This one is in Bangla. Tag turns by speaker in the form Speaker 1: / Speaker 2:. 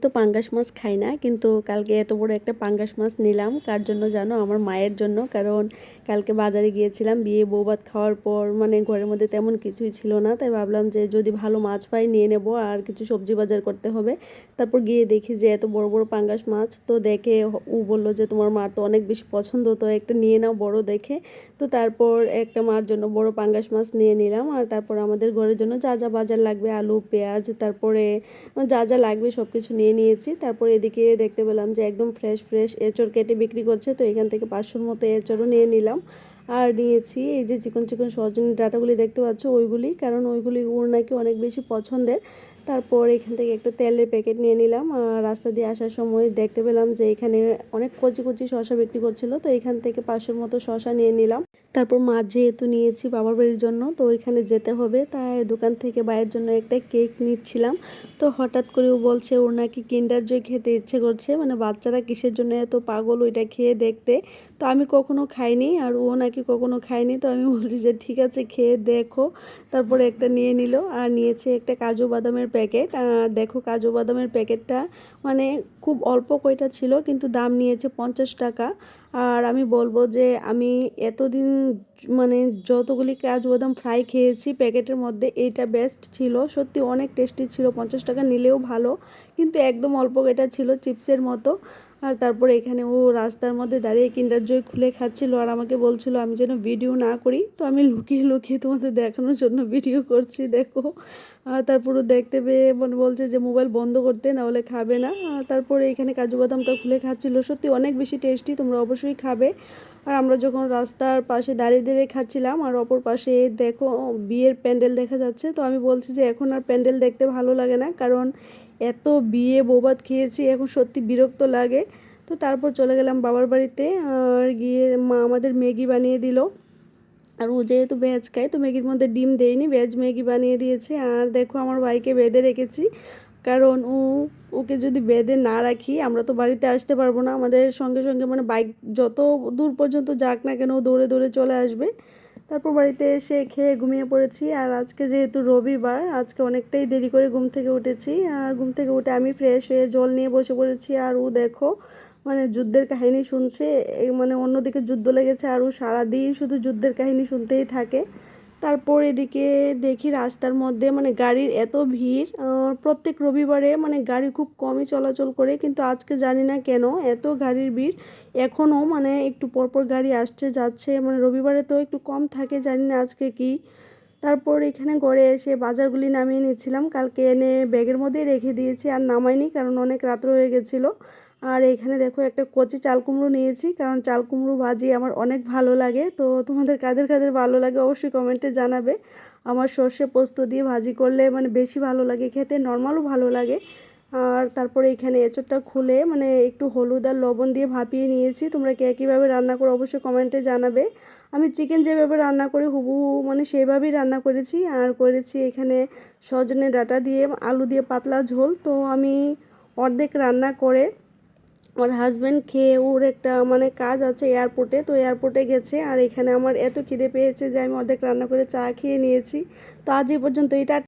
Speaker 1: তো পাঙ্গাস মাছ খাই না, কিন্তু কালকে এত বড় একটা পাঙ্গাস মাছ নিলাম। কার জন্য জানো? আমার মায়ের জন্য। কারণ কালকে বাজারে গিয়েছিলাম, বিয়ে বৌভাত খাওয়ার পর মানে ঘরের মধ্যে তেমন কিছুই ছিল না, তাই ভাবলাম যে যদি ভালো মাছ পাই নিয়ে নেব, আর কিছু সবজি বাজার করতে হবে। তারপর গিয়ে দেখি যে এত বড় বড় পাঙ্গাস মাছ, তো দেখে ও বললো যে তোমার মার তো অনেক বেশি পছন্দ, তো একটা নিয়ে নাও বড় দেখে। তো তারপর একটা মার জন্য বড় পাঙ্গাস মাছ নিয়ে নিলাম। আর তারপর আমাদের ঘরের জন্য যা যা বাজার লাগবে, আলু পেঁয়াজ তারপরে যা যা লাগবে সব কিছু নিয়ে নিয়েছি। তারপর এদিকে দেখতে পেলাম যে একদম ফ্রেশ ফ্রেশ এঁচড় কেটে বিক্রি করছে, তো এখান থেকে 500-র মতো এঁচড়ও নিয়ে নিলাম। আর নিয়েছি এই যে চিকন চিকন সজনে ডাঁটাগুলি দেখতে পাচ্ছ ওইগুলি, কারণ ওইগুলি ওর নাকি অনেক বেশি পছন্দের। তারপর এখান থেকে একটা তেলের প্যাকেট নিয়ে নিলাম। আর রাস্তা দিয়ে আসার সময় দেখতে পেলাম যে এখানে অনেক কচি কচি শসা বিক্রি করছিল, তো এখান থেকে 500-র মতো শসা নিয়ে নিলাম। তারপর মাছ যেহেতু নিয়েছি বাবার বাড়ির জন্য, তো ওইখানে যেতে হবে, তাই দোকান থেকে ভাইয়ের জন্য একটা কেক নিচ্ছিলাম। তো হঠাৎ করে ও বলছে ওর নাকি কিন্ডার জয় খেতে ইচ্ছে করছে, মানে বাচ্চারা কিসের জন্য এত পাগল ওইটা খেয়ে দেখতে। তো আমি কখনো খাইনি আর ও নাকি কখনো খায়নি, তো আমি বলছি যে ঠিক আছে খেয়ে দেখো। তারপরে একটা নিয়ে নিল। আর নিয়েছে একটা কাজু বাদামের প্যাকেট। আর দেখো কাজু বাদামের প্যাকেটটা মানে খুব অল্প কয়টা ছিল, কিন্তু দাম নিয়েছে 50 টাকা। আর আমি বলবো যে আমি এতদিন মানে যতগুলি কাজু বাদাম ফ্রাই খেয়েছি প্যাকেটের মধ্যে এইটা বেস্ট ছিল, সত্যি অনেক টেস্টি ছিল। 50 টাকা নিলেও ভালো, কিন্তু একদম অল্প এটা ছিল চিপসের মতো। আর তারপরে এখানে ও রাস্তার মধ্যে দাঁড়িয়ে কিন্ডার জয় খুলে খাচ্ছিল, আর আমাকে বলছিল আমি যেন ভিডিও না করি, তো আমি লুকিয়ে লুকিয়ে তোমাদের দেখানোর জন্য ভিডিও করছি দেখো। আর তারপরে দেখতে পেয়ে মানে বলছে যে মোবাইল বন্ধ করতে, না হলে খাবে না। আর তারপরে এখানে কাজু বাদামটা খুলে খাচ্ছিল, সত্যি অনেক বেশি টেস্টি, তোমরা অবশ্যই খাবে। আর আমরা যখন রাস্তার পাশে দাঁড়িয়ে দাঁড়িয়ে খাচ্ছিলাম, আর অপর পাশে দেখো বিয়ের প্যান্ডেল দেখা যাচ্ছে, তো আমি বলছি যে এখন আর প্যান্ডেল দেখতে ভালো লাগে না, কারণ এত বিয়ে বৌভাত খেয়েছি এখন সত্যি বিরক্ত লাগে। তো তারপর চলে গেলাম বাবার বাড়িতে। আর গিয়ে মা আমাদের ম্যাগি বানিয়ে দিল। আর ও যেহেতু ভেজ খায়, তো ম্যাগির মধ্যে ডিম দেয়নি, ভেজ ম্যাগি বানিয়ে দিয়েছে। আর দেখো আমার ভাইকে বেঁধে রেখেছি, কারণ ওকে যদি বেঁধে না রাখি আমরা তো বাড়িতে আসতে পারবো না। আমাদের সঙ্গে সঙ্গে মানে বাইক যত দূর পর্যন্ত যাক না কেন ও দৌড়ে দৌড়ে চলে আসবে। তারপর বাড়িতে এসে খেয়ে ঘুমিয়ে পড়েছি। আর আজকে যেহেতু রবিবার, আজকে অনেকটাই দেরি করে ঘুম থেকে উঠেছি। আর ঘুম থেকে উঠে আমি ফ্রেশ হয়ে জল নিয়ে বসে পড়েছি। আর ও দেখো মানে যুদ্ধের কাহিনী শুনছে, মানে অন্যদিকে যুদ্ধ লেগেছে আর ও সারাদিন শুধু যুদ্ধের কাহিনী শুনতেই থাকে। তারপর এদিকে দেখি রাস্তার মধ্যে মানে গাড়ির এত ভিড়। প্রত্যেক রবিবারে মানে গাড়ি খুব কমই চলাচল করে, কিন্তু আজকে জানি না কেন এত গাড়ির ভিড়। এখনও মানে একটু পরপর গাড়ি আসছে যাচ্ছে, মানে রবিবারে তো একটু কম থাকে, জানি না আজকে কি। তারপর এখানে ঘরে এসে বাজারগুলি নামিয়ে নিচ্ছিলাম, কালকে এনে ব্যাগের মধ্যেই রেখে দিয়েছি, আর নামাইনি কারণ অনেক রাত্র হয়ে গেছিলো। আর এখানে দেখো একটা কচি চাল কুমড়ো নিয়েছি, কারণ চাল কুমড়ো ভাজি আমার অনেক ভালো লাগে। তো তোমাদের কাদের কাদের ভালো লাগে অবশ্যই কমেন্টে জানাবে। আমার সর্ষে পোস্ত দিয়ে ভাজি করলে মানে বেশি ভালো লাগে খেতে, নর্মালও ভালো লাগে। আর তারপরে এখানে এঁচোড়টা খুলে মানে একটু হলুদ আর লবণ দিয়ে ভাপিয়ে নিয়েছি। তোমরা কে কীভাবে রান্না করো অবশ্যই কমেন্টে জানাবে। আমি চিকেন যেভাবে রান্না করি হুবহু মানে সেইভাবেই রান্না করেছি। আর করেছি এখানে সজনে ডাঁটা দিয়ে আলু দিয়ে পাতলা ঝোল। তো আমি অর্ধেক রান্না করে আমার হাজব্যান্ড খেয়ে ওর একটা মানে কাজ আছে এয়ারপোর্টে, তো এয়ারপোর্টে গেছে। আর এখানে আমার এত খিদে পেয়েছে যে আমি অর্ধেক রান্না করে চা খেয়ে নিয়েছি। তো আজ এই পর্যন্ত এটা।